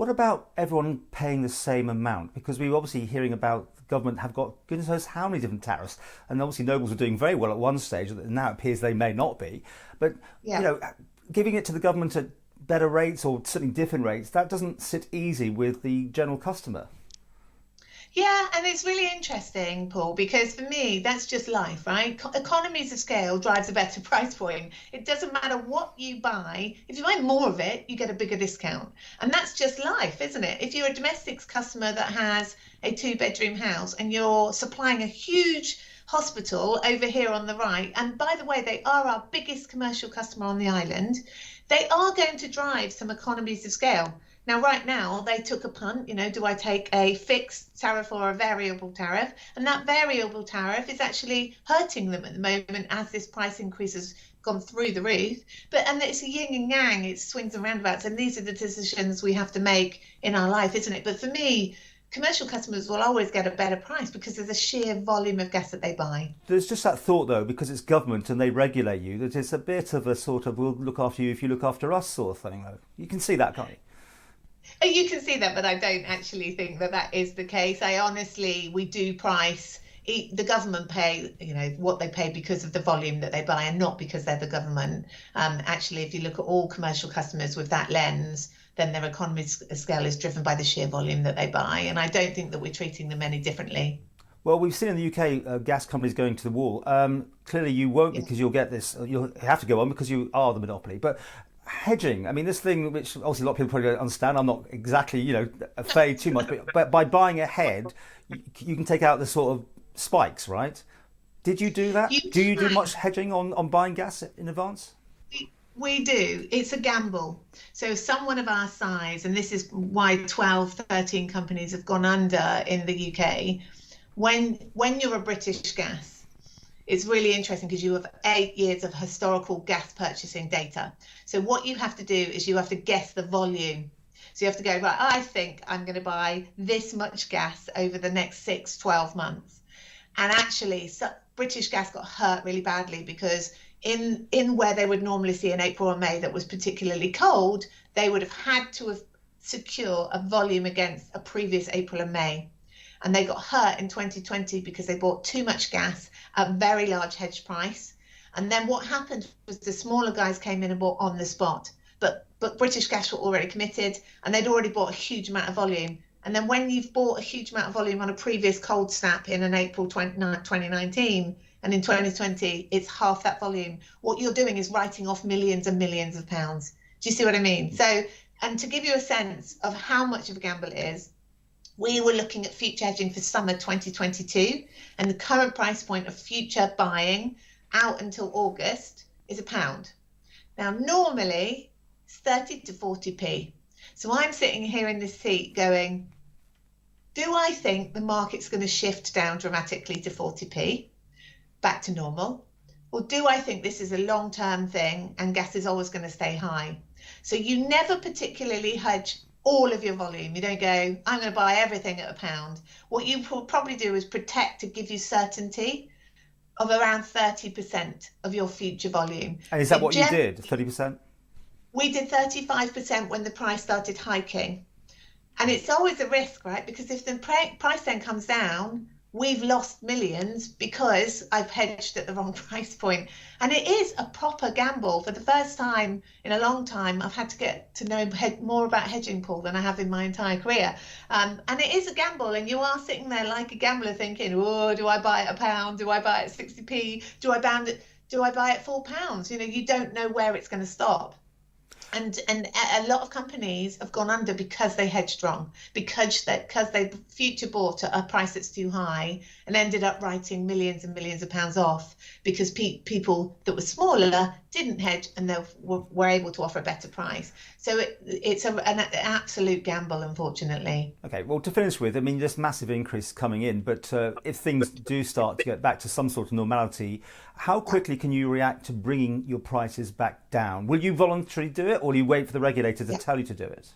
What about everyone paying the same amount? Because we're obviously hearing about the government have got goodness knows how many different tariffs, and obviously Nobles were doing very well at one stage. Now it appears they may not be, but you Yeah. know, giving it to the government at better rates or certainly different rates, that doesn't sit easy with the general customer. Yeah, and it's really interesting, Paul, because for me, that's just life, right? Economies of scale drives a better price point. It doesn't matter what you buy. If you buy more of it, you get a bigger discount. And that's just life, isn't it? If you're a domestics customer that has a two-bedroom house and you're supplying a huge hospital over here on the right, and by the way, they are our biggest commercial customer on the island, they are going to drive some economies of scale. Now, right now, they took a punt. Do I take a fixed tariff or a variable tariff? And that variable tariff is actually hurting them at the moment as this price increase has gone through the roof. And it's a yin and yang, it swings and roundabouts. And these are the decisions we have to make in our life, isn't it? But for me, commercial customers will always get a better price because of the sheer volume of gas that they buy. There's just that thought, though, because it's government and they regulate you, that it's a bit of a sort of we'll look after you if you look after us sort of thing, though. You can see that, can't you? You can see that, but I don't actually think that that is the case. We do price. The government pay, what they pay because of the volume that they buy, and not because they're the government. Actually, if you look at all commercial customers with that lens, then their economies of scale is driven by the sheer volume that they buy, and I don't think that we're treating them any differently. Well, we've seen in the UK gas companies going to the wall. Clearly, you won't Yeah. because you'll get this. You'll have to go on because you are the monopoly. But hedging, I mean, this thing which obviously a lot of people probably don't understand. I'm not exactly, afraid too much, but by buying ahead, you can take out the sort of spikes, right? Did you do that? You Do you do can. much hedging on buying gas in advance? We do. It's a gamble. So someone of our size, and this is why 12, 13 companies have gone under in the UK, when you're a British Gas, it's really interesting because you have 8 years of historical gas purchasing data. So what you have to do is you have to guess the volume. So you have to go, right, I think I'm going to buy this much gas over the next 6, 12 months. And actually, British Gas got hurt really badly because in where they would normally see in April or May that was particularly cold, they would have had to have secure a volume against a previous April and May. And they got hurt in 2020 because they bought too much gas at a very large hedge price. And then what happened was the smaller guys came in and bought on the spot. But British Gas were already committed and they'd already bought a huge amount of volume. And then when you've bought a huge amount of volume on a previous cold snap in an April 2019, and in 2020, it's half that volume, what you're doing is writing off millions and millions of pounds. Do you see what I mean? So, and to give you a sense of how much of a gamble it is, we were looking at future hedging for summer 2022, and the current price point of future buying out until August is £1. Now, normally it's 30 to 40p. So I'm sitting here in this seat going, do I think the market's going to shift down dramatically to 40p, back to normal? Or do I think this is a long-term thing and gas is always going to stay high? So you never particularly hedge all of your volume. You don't go, I'm going to buy everything at £1. What you will probably do is protect to give you certainty of around 30% of your future volume. And is that So what you did? 30%? we did 35% when the price started hiking. And it's always a risk, right? Because if the price then comes down, we've lost millions because I've hedged at the wrong price point. And it is a proper gamble. For the first time in a long time, I've had to get to know more about hedging, Paul, than I have in my entire career. And it is a gamble. And you are sitting there like a gambler thinking, oh, do I buy it at £1? Do I buy it at 60p? Do I buy it at £4? You don't know where it's going to stop. And a lot of companies have gone under because they hedged wrong, because they future bought at a price that's too high and ended up writing millions and millions of pounds off because people that were smaller didn't hedge and they were able to offer a better price. So it's an absolute gamble, unfortunately. Okay, well, to finish with, I mean, this massive increase coming in, but if things do start to get back to some sort of normality, how quickly can you react to bringing your prices back down? Will you voluntarily do it, or will you wait for the regulator to tell you to do it?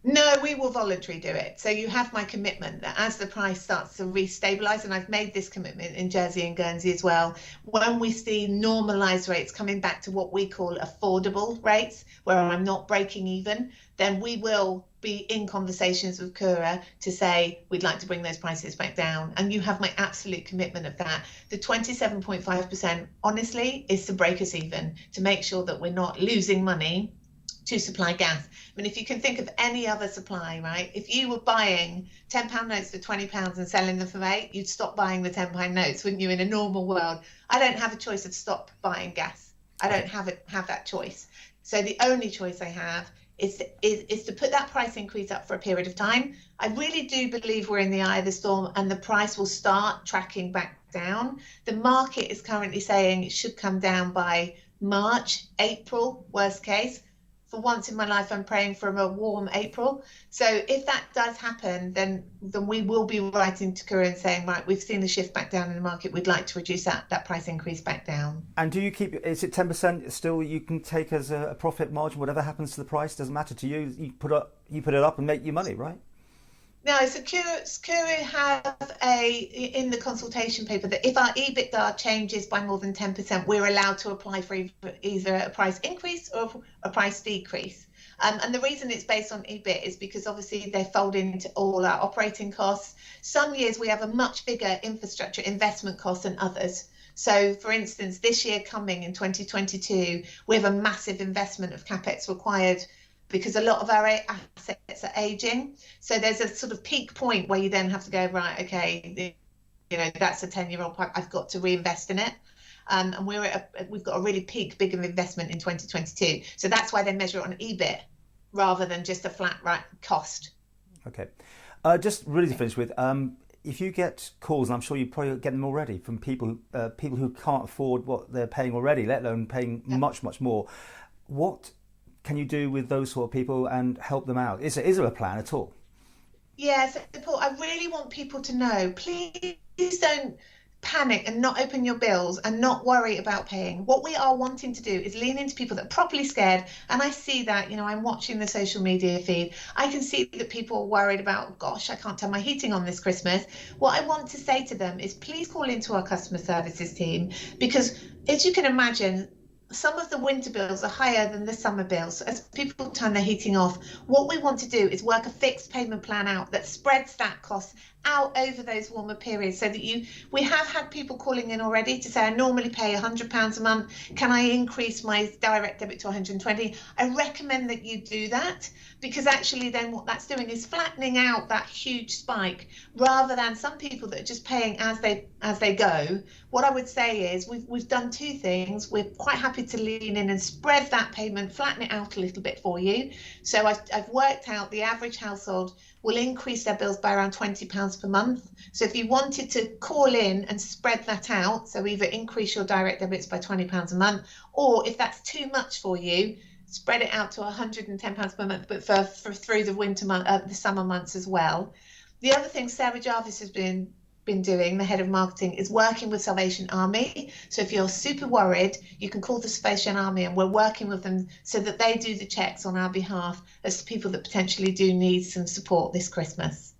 No, we will voluntarily do it. So you have my commitment that as the price starts to restabilize, and I've made this commitment in Jersey and Guernsey as well, when we see normalized rates coming back to what we call affordable rates, where I'm not breaking even, then we will be in conversations with Cura to say we'd like to bring those prices back down. And you have my absolute commitment of that. The 27.5%, honestly, is to break us even, to make sure that we're not losing money to supply gas. I mean, if you can think of any other supply, right? If you were buying £10 notes for £20 and selling them for 8, you'd stop buying the £10 notes, wouldn't you, in a normal world? I don't have a choice of stop buying gas. I don't have that choice. So the only choice I have is to put that price increase up for a period of time. I really do believe we're in the eye of the storm and the price will start tracking back down. The market is currently saying it should come down by March, April, worst case. For once in my life, I'm praying for a warm April. So if that does happen, then we will be writing to Cura and saying, right, we've seen the shift back down in the market. We'd like to reduce that price increase back down. And do you keep, is it 10% still you can take as a profit margin, whatever happens to the price, doesn't matter to you. You put it up and make your money, right? No, so Cura have in the consultation paper that if our EBITDA changes by more than 10%, we're allowed to apply for either a price increase or a price decrease. And the reason it's based on EBIT is because obviously they fold into all our operating costs. Some years we have a much bigger infrastructure investment cost than others. So, for instance, this year coming in 2022, we have a massive investment of CapEx required because a lot of our assets are aging. So there's a sort of peak point where you then have to go, right, okay, that's a 10-year-old pipe, I've got to reinvest in it. And we've got a really big investment in 2022. So that's why they measure it on EBIT rather than just a flat cost. Okay. Just really to finish with, if you get calls, and I'm sure you probably get them already from people who can't afford what they're paying already, let alone paying much more, what can you do with those sort of people and help them out? Is there a plan at all? Yes, Paul, I really want people to know, please don't panic and not open your bills and not worry about paying. What we are wanting to do is lean into people that are properly scared. And I see that, I'm watching the social media feed. I can see that people are worried about, gosh, I can't turn my heating on this Christmas. What I want to say to them is please call into our customer services team, because as you can imagine, some of the winter bills are higher than the summer bills. As people turn their heating off, what we want to do is work a fixed payment plan out that spreads that cost out over those warmer periods, so that we have had people calling in already to say, I normally pay £100 a month. Can I increase my direct debit to 120? I recommend that you do that, because actually then what that's doing is flattening out that huge spike, rather than some people that are just paying as they go. What I would say is we've done two things. We're quite happy to lean in and spread that payment, flatten it out a little bit for you. So I've worked out the average household will increase their bills by around £20 per month. So if you wanted to call in and spread that out, so either increase your direct debits by £20 a month, or if that's too much for you, spread it out to £110 per month, but for through the the summer months as well. The other thing Sarah Jarvis has been doing, the head of marketing, is working with Salvation Army. So if you're super worried, you can call the Salvation Army, and we're working with them so that they do the checks on our behalf as to people that potentially do need some support this Christmas.